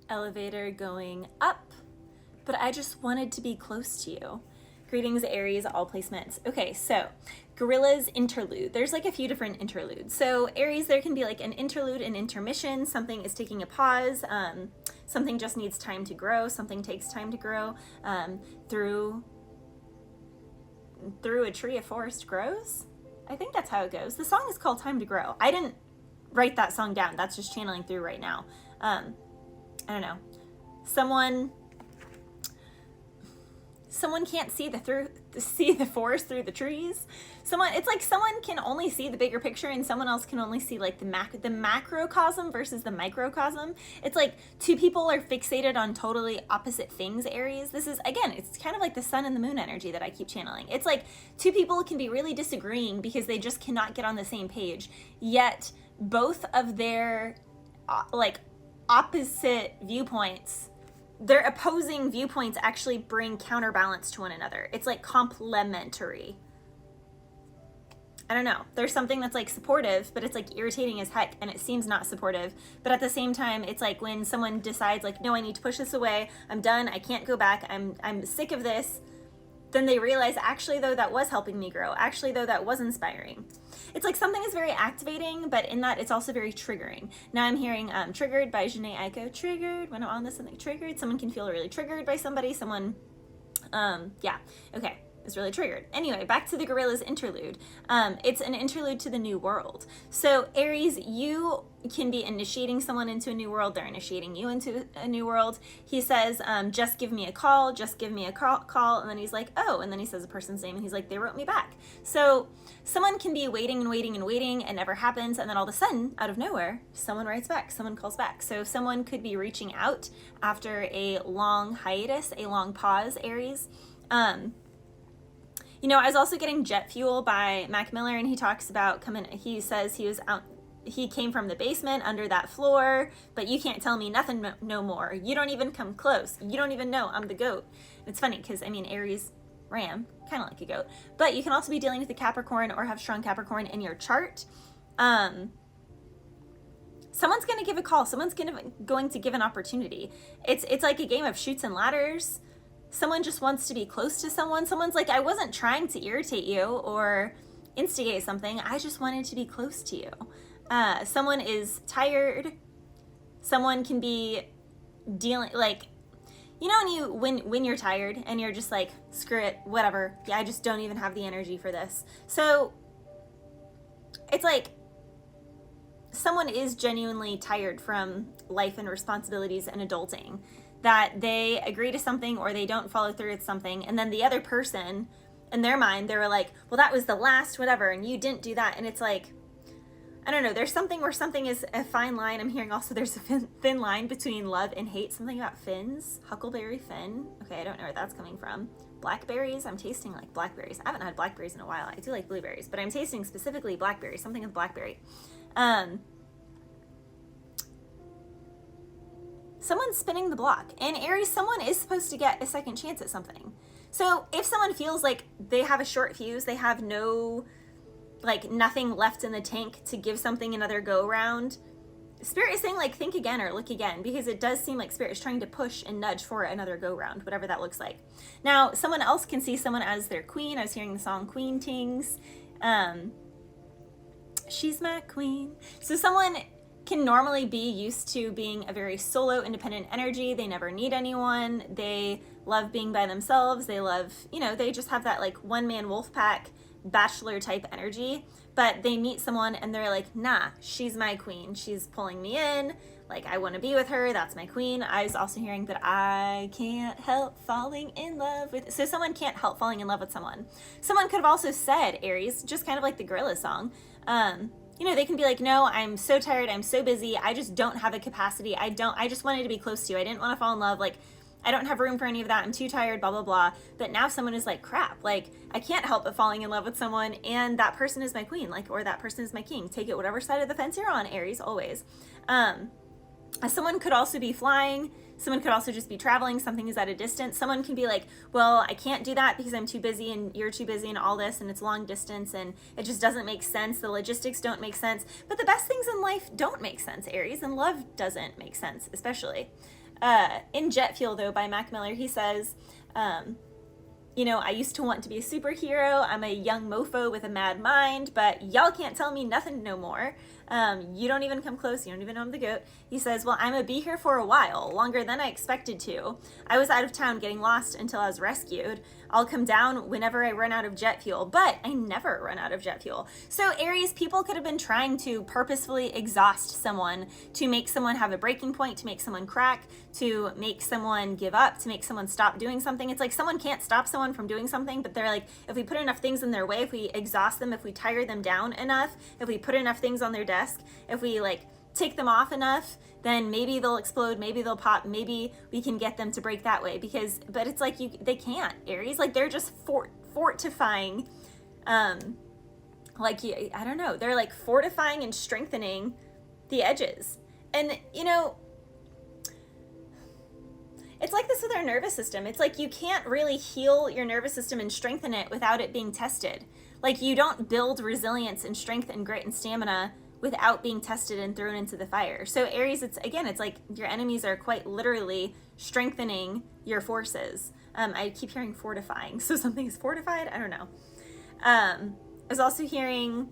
elevator going up, but I just wanted to be close to you. Greetings, Aries, all placements. Okay, so Gorilla's interlude. There's like a few different interludes. So Aries, there can be like an interlude, an intermission. Something is taking a pause. Something just needs time to grow. Something takes time to grow. Through a tree, a forest grows. I think that's how it goes. The song is called Time to Grow. I didn't write that song down. That's just channeling through right now. I don't know. Someone can't see the forest through the trees. It's like someone can only see the bigger picture and someone else can only see like the macrocosm versus the microcosm. It's like two people are fixated on totally opposite things, Aries. This is, again, it's kind of like the sun and the moon energy that I keep channeling. It's like two people can be really disagreeing because they just cannot get on the same page, yet both of their like opposite viewpoints, their opposing viewpoints actually bring counterbalance to one another. It's like complementary. I don't know. There's something that's like supportive, but it's like irritating as heck and it seems not supportive. But at the same time, it's like when someone decides like, no, I need to push this away. I'm done. I can't go back. I'm sick of this. Then they realize, actually, though, that was helping me grow. Actually, though, that was inspiring. It's like something is very activating, but in that it's also very triggering. Now I'm hearing Triggered by Janae Aiko. Triggered. When I'm on this, something triggered. Someone can feel really triggered by somebody. Someone, yeah. Okay. Is really triggered. Anyway, back to the Gorilla's interlude. It's an interlude to the new world. So Aries, you can be initiating someone into a new world. They're initiating you into a new world. He says, just give me a call, just give me a call. And then he's like, oh, and then he says a person's name and he's like, they wrote me back. So someone can be waiting and waiting and waiting and never happens. And then all of a sudden, out of nowhere, someone writes back, someone calls back. So someone could be reaching out after a long hiatus, a long pause, Aries. You know, I was also getting Jet Fuel by Mac Miller, and he talks about he says he came from the basement under that floor, but you can't tell me nothing no more. You don't even come close. You don't even know I'm the goat. It's funny because, I mean, Aries, ram, kind of like a goat, but you can also be dealing with a Capricorn or have strong Capricorn in your chart. Someone's going to give a call. Someone's going to give an opportunity. It's like a game of chutes and ladders. Someone just wants to be close to someone. Someone's like, I wasn't trying to irritate you or instigate something. I just wanted to be close to you. Someone is tired. Someone can be dealing, like, you know, when you're tired and you're just like, screw it, whatever. Yeah, I just don't even have the energy for this. So it's like someone is genuinely tired from life and responsibilities and adulting, that they agree to something or they don't follow through with something, and then the other person, in their mind, they were like, well, that was the last whatever, and you didn't do that. And it's like, I don't know, there's something where something is a fine line. I'm hearing also there's a thin line between love and hate. Something about fins, huckleberry fin. Okay, I don't know where that's coming from. Blackberries, I'm tasting like blackberries. I haven't had blackberries in a while. I do like blueberries, but I'm tasting specifically blackberries, something with blackberry. Someone's spinning the block. And Aries, someone is supposed to get a second chance at something. So if someone feels like they have a short fuse, they have nothing left in the tank to give something another go around, Spirit is saying, like, think again or look again, because it does seem like Spirit is trying to push and nudge for another go round, whatever that looks like. Now, someone else can see someone as their queen. I was hearing the song Queen Tings. She's my queen. So someone can normally be used to being a very solo, independent energy. They never need anyone. They love being by themselves. They love, they just have that like one-man wolf pack bachelor type energy. But they meet someone and they're like, nah, she's my queen. She's pulling me in. Like, I want to be with her. That's my queen. I was also hearing that I can't help falling in love with. So someone can't help falling in love with someone. Someone could have also said, Aries, just kind of like the Gorilla song, they can be like, no, I'm so tired, I'm so busy, I just don't have a capacity, I just wanted to be close to you, I didn't want to fall in love, like, I don't have room for any of that, I'm too tired, blah, blah, blah. But now someone is like, crap, like, I can't help but falling in love with someone, and that person is my queen, like, or that person is my king. Take it whatever side of the fence you're on, Aries, always. Someone could also be flying. Someone could also just be traveling. Something is at a distance. Someone can be like, well, I can't do that because I'm too busy and you're too busy and all this, and it's long distance and it just doesn't make sense. The logistics don't make sense. But the best things in life don't make sense, Aries, and love doesn't make sense, especially. In Jet Fuel, though, by Mac Miller, he says, you know, I used to want to be a superhero. I'm a young mofo with a mad mind, but y'all can't tell me nothing no more. You don't even come close. You don't even know I'm the goat. He says, well, I'm gonna be here for a while, longer than I expected to. I was out of town getting lost until I was rescued. I'll come down whenever I run out of jet fuel, but I never run out of jet fuel. So Aries, people could have been trying to purposefully exhaust someone, to make someone have a breaking point, to make someone crack, to make someone give up, to make someone stop doing something. It's like someone can't stop someone from doing something, but they're like, if we put enough things in their way, if we exhaust them, if we tire them down enough, if we put enough things on their desk, if we like take them off enough, then maybe they'll explode, maybe they'll pop, maybe we can get them to break that way. But it's like they can't, Aries. Like they're just fortifying, I don't know, they're like fortifying and strengthening the edges. And you know, it's like this with our nervous system. It's like you can't really heal your nervous system and strengthen it without it being tested. Like you don't build resilience and strength and grit and stamina without being tested and thrown into the fire. So Aries, it's like your enemies are quite literally strengthening your forces. I keep hearing fortifying, so something is fortified? I don't know. I was also hearing,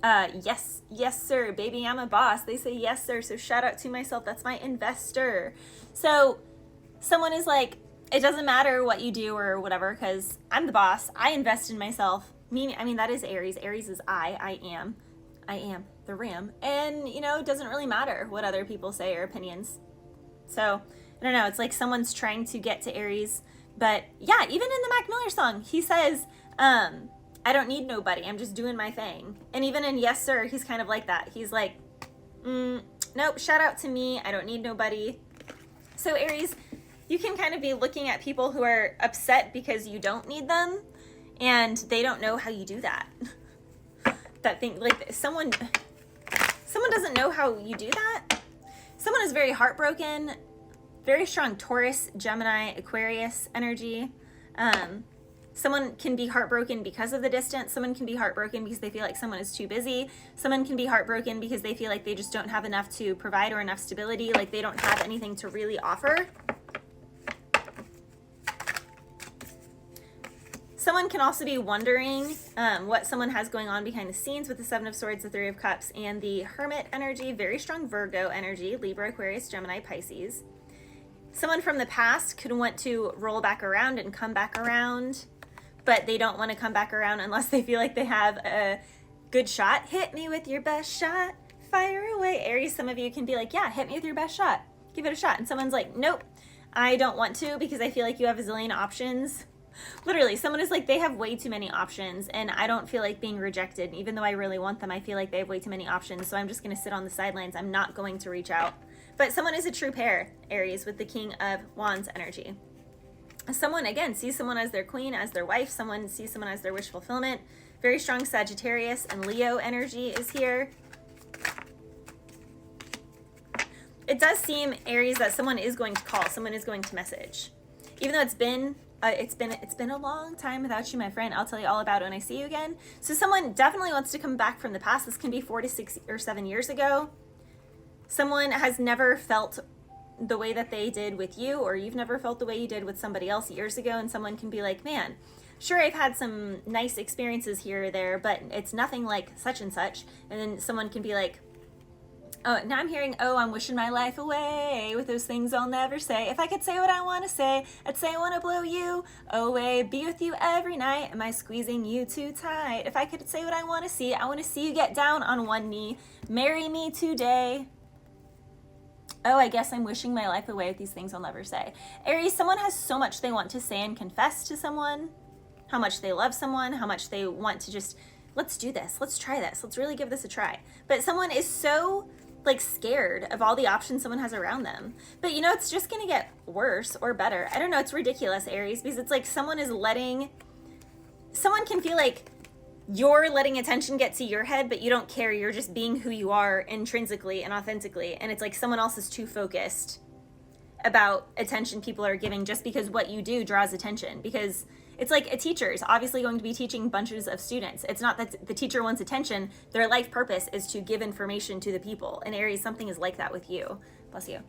yes sir, baby, I'm a boss. They say yes sir, so shout out to myself, that's my investor. So someone is like, it doesn't matter what you do or whatever, because I'm the boss, I invest in myself. I mean, that is Aries. Aries is I am the ram. And, you know, it doesn't really matter what other people say or opinions. So, I don't know, it's like someone's trying to get to Aries. But yeah, even in the Mac Miller song, he says, I don't need nobody, I'm just doing my thing. And even in Yes Sir, he's kind of like that. He's like, nope, shout out to me, I don't need nobody. So Aries, you can kind of be looking at people who are upset because you don't need them, and they don't know how you do that. That thing, like someone doesn't know how you do that. Someone is very heartbroken, very strong Taurus, Gemini, Aquarius energy. Someone can be heartbroken because of the distance. Someone can be heartbroken because they feel like someone is too busy. Someone can be heartbroken because they feel like they just don't have enough to provide or enough stability, like they don't have anything to really offer. Someone can also be wondering what someone has going on behind the scenes with the Seven of Swords, the Three of Cups, and the Hermit energy, very strong Virgo energy, Libra, Aquarius, Gemini, Pisces. Someone from the past could want to roll back around and come back around, but they don't want to come back around unless they feel like they have a good shot. Hit me with your best shot, fire away. Aries, some of you can be like, yeah, hit me with your best shot, give it a shot. And someone's like, nope, I don't want to because I feel like you have a zillion options. Literally, someone is like, they have way too many options and I don't feel like being rejected. Even though I really want them, I feel like they have way too many options. So I'm just going to sit on the sidelines. I'm not going to reach out. But someone is a true pair, Aries, with the King of Wands energy. Someone, again, sees someone as their queen, as their wife. Someone sees someone as their wish fulfillment. Very strong Sagittarius and Leo energy is here. It does seem, Aries, that someone is going to call. Someone is going to message. Even though it's been a long time without you, my friend. I'll tell you all about it when I see you again. So someone definitely wants to come back from the past. This can be 4 to 6 or 7 years ago. Someone has never felt the way that they did with you, or you've never felt the way you did with somebody else years ago. And someone can be like, man, sure, I've had some nice experiences here or there, but it's nothing like such and such. And then someone can be like, oh, now I'm hearing, oh, I'm wishing my life away with those things I'll never say. If I could say what I want to say, I'd say I want to blow you away, be with you every night. Am I squeezing you too tight? If I could say what I want to see, I want to see you get down on one knee. Marry me today. Oh, I guess I'm wishing my life away with these things I'll never say. Aries, someone has so much they want to say and confess to someone, how much they love someone, how much they want to just, let's do this, let's try this, let's really give this a try. But someone is so like scared of all the options someone has around them. But you know, it's just gonna get worse or better. I don't know, it's ridiculous, Aries, because it's like someone can feel like you're letting attention get to your head, but you don't care. You're just being who you are intrinsically and authentically. And it's like someone else is too focused about attention people are giving just because what you do draws attention. Because it's like a teacher is obviously going to be teaching bunches of students. It's not that the teacher wants attention. Their life purpose is to give information to the people. And Aries, something is like that with you. Bless you.